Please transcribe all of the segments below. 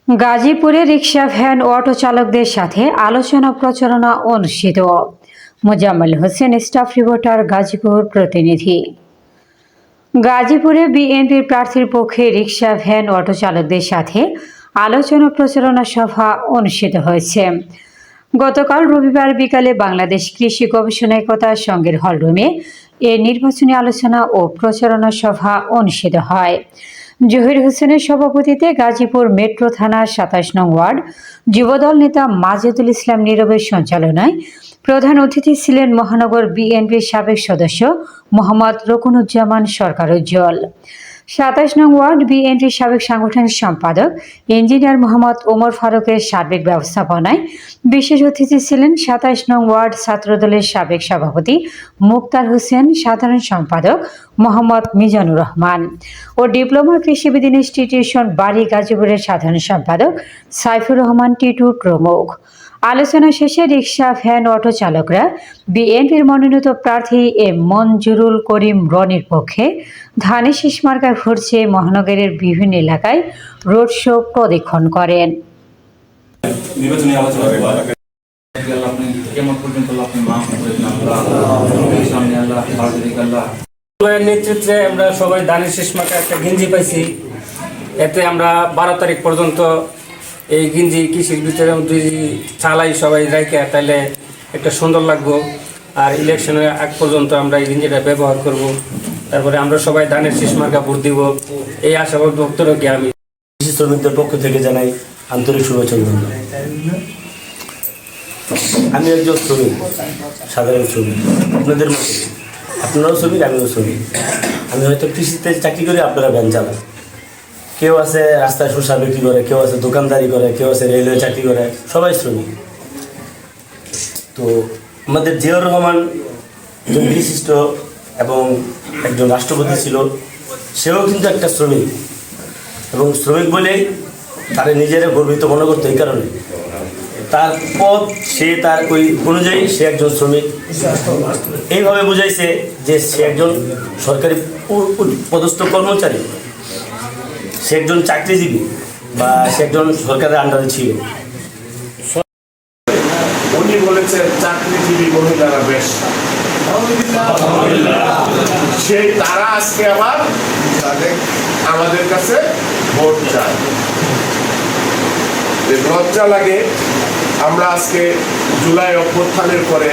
গাজীপুরে rickshaw van ও auto চালকদের সাথে আলোচনা প্রচারণা অনুষ্ঠিত। মোজাম্মেল হোসেন, স্টাফ রিপোর্টার, গাজীপুর প্রতিনিধি। গাজীপুরে বিএনপির প্রার্থীর পক্ষে রিকশা ভ্যান ও অটো চালকদের সাথে আলোচনা প্রচারণা সভা অনুষ্ঠিত হয়েছে। গতকাল রবিবার বিকালে বাংলাদেশ কৃষি গবেষণা একতা সংঘের হলরুমে এ নির্বাচনী আলোচনা ও প্রচারণা সভা অনুষ্ঠিত হয়। জহির হোসেনের সভাপতিত্বে গাজীপুর মেট্রো থানার ২৭ নং ওয়ার্ড যুবদল নেতা মাজেদুল ইসলাম নীরবের সঞ্চালনায় প্রধান অতিথি ছিলেন মহানগর বিএনপির সাবেক সদস্য মোহাম্মদ রকুনুজ্জামান সরকার উজ্জ্বল। ২৭ নং ওয়ার্ড বিএনপির সাবেক সাংগঠনিক সম্পাদক ইঞ্জিনিয়ার মোহাম্মদ ওমর ফারুকের সার্বিক ব্যবস্থাপনায় বিশেষ অতিথি ছিলেন ২৭ নং ওয়ার্ড ছাত্রদলের সাবেক সভাপতি মুক্তার হোসেন, সাধারণ সম্পাদক মোহাম্মদ মিজানুর রহমান ও ডিপ্লোমা কৃষিবিদ ইনস্টিটিউশন বাড়ি গাজীপুরের সাধারণ সম্পাদক সাইফুর রহমান টিটু প্রমুখ। আলোচনা শেষে রিকশা ভ্যান অটো চালকরা বিএনপির মনোনীত প্রার্থী মনজুরুল করিম রনির পক্ষে ধানের শীষ মার্কায় ভোট চেয়ে মহানগরের বিভিন্ন এলাকায় রোড শো প্রদক্ষিণ করেন। নেতৃত্বে আমরা সবাই ধানের শীষ মার্কায় একটা গেঞ্জি পাইছি। এতে আমরা 12 তারিখ পর্যন্ত এই গেঞ্জি কৃষির ভিতরে চালাই সবাই রাইখে, তাহলে একটা সুন্দর লাগবো। আর ইলেকশনের আগ পর্যন্ত আমরা এই গেঞ্জিটা ব্যবহার করব। তারপরে আমরা সবাই ধানের শীষ মার্কা ভোট দিব, এই আশাবাদ ব্যক্ত রেখে আমি কৃষি শ্রমিকদের পক্ষ থেকে জানাই আন্তরিক শুভেচ্ছা। আমি একজন শ্রমিক, সাধারণ শ্রমিক, আপনাদের মতো। আপনারাও শ্রমিক, আমিও শ্রমিক। আমি হয়তো কৃষিতে চাকরি করি, আপনারা ভ্যান চালান। কেউ আছে রাস্তায় শসা বিক্রি করে, কেউ আছে দোকানদারি করে, কেউ আছে রেলওয়ে চাকরি করে, সবাই শ্রমিক। তো আমাদের জিয়াউর রহমান একজন বিশিষ্ট এবং একজন রাষ্ট্রপতি ছিল, সেও কিন্তু একটা শ্রমিক, এবং শ্রমিক বলেই তারা নিজেরা গর্বিত মনে করতো। এই কারণে তার পদ, সে তার ওই অনুযায়ী সে একজন শ্রমিক। এইভাবে বুঝাইছে যে সে একজন সরকারি পদস্থ কর্মচারী, সে একজন চাকরিজীবী, বা সে একজন সরকারের আন্ডারে ছিল। উনি বলেছেন চাকরিজীবী মহিলারা বেশ, সেই তারা আজকে আবার আমাদের কাছে ভোট চায়। লজ্জা লাগে, আমরা আজকে জুলাই অভ্যুত্থানের পরে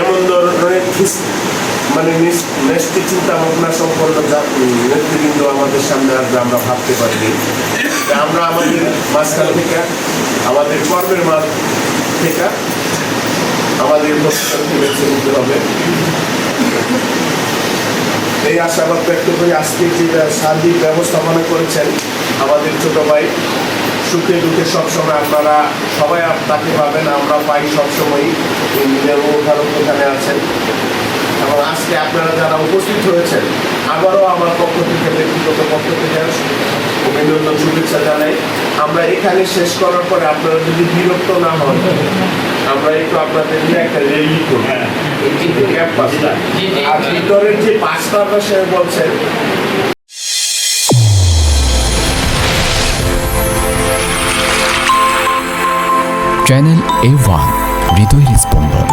এমন ধরনের মানে নেষ্টি চিন্তা ভাবনা সম্পন্ন নেতৃবৃন্দ আমাদের সামনে আসবে আমরা ভাবতে পারিনি। আমরা আমাদের মাঝখান থেকে, আমাদের কর্মের মাঝ থেকে আমাদের প্রস্তুতি বেছে নিতে হবে। এই আশাবাদ ব্যক্ত করে আজকে যেটা সার্বিক ব্যবস্থাপনা করেছেন আমাদের ছোট ভাই, সুখে দুঃখে সবসময় আপনারা সবাই তাকে পাবেন, আমরা পাই সবসময়ই। ইঞ্জিনিয়ার ভারত এখানে আছেন, এবং আজকে আপনারা যারা উপস্থিত হয়েছেন আবারও আমার পক্ষ থেকে, ব্যক্তিগত পক্ষ থেকে অভিনন্দন, শুভেচ্ছা জানাই। আমরা এখানে শেষ করার পরে আপনারা যদি বিরক্ত না হন, আমরা একটু আপনাদের নিয়ে একটা র্যালি করব। আর ভিতরের যে 5টা সে বলছেন চ্যানেল A1 হৃদয়ের স্পন্দন।